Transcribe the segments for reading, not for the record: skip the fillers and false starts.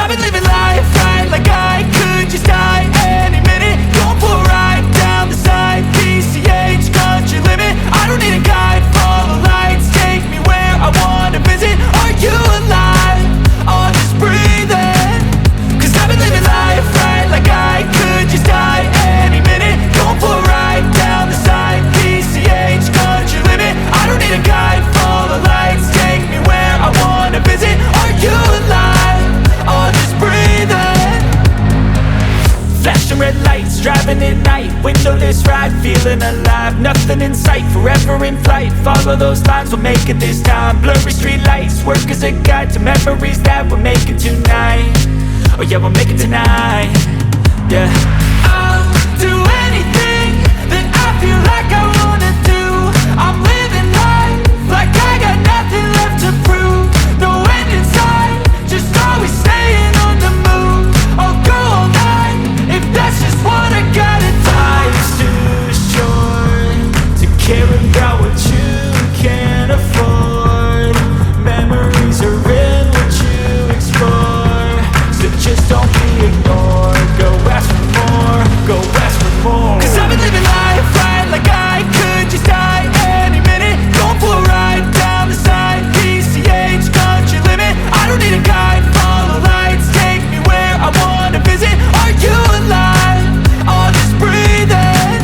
I've been living life right like I could just die any minute. Going for a ride down the side, PCH, country limit. I don't need a guide, follow lights, take me where I wanna visit. Are you alive? Or just breathing? Cause I've been living life right like I could just die any minute. Going for a ride down the side, PCH, country limit. I don't need a guide, follow lights, take me where I wanna visit. Are you alive? Or just breathing? Flashing red lights, driving at night, windowless ride, feeling alive. Nothing in sight, forever in flight. Follow those lines, we'll make it this time. Blurry street lights, work as a guide to memories that we're making tonight. Oh yeah, we'll make it tonight. Yeah. I'll do anything that I feel like I wanna do. I'm living life like I got nothing left to prove. No end in sight, just always staying on the move. I'll go all night if that's just what I gotta do. Life's too short to care about what you can't afford. Memories are in what you explore, so just don't be ignored. Go ask for more, go ask for more. Cause I've been living life right like I could just die any minute. Going for a ride down the side, PCH, country limit. I don't need a guide, follow lights, take me where I wanna visit. Are you alive? Or just breathing?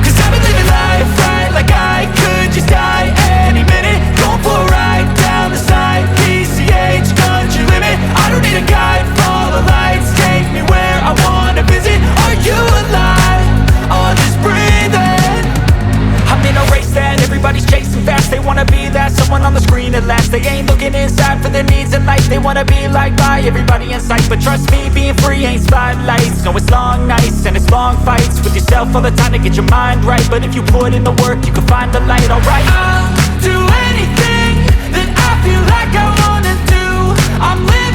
Cause I've been living life right like I could just die any minute. Going for a ride down the side, PCH, country limit. I don't need a guide, follow lights, take me where I wanna visit. Are you alive? Or just breathing? I'm in a race that everybody's chasing fast. They wanna be that someone on the screen at last. They ain't looking inside for their needs in life. They wanna be liked by everybody in sight. But trust me, being free ain't spotlights. No, it's long nights and it's long fights with yourself all the time to get your mind right. But if you put in the work, you can find the light, alright. I'll do anything that I feel like I wanna do. I'm living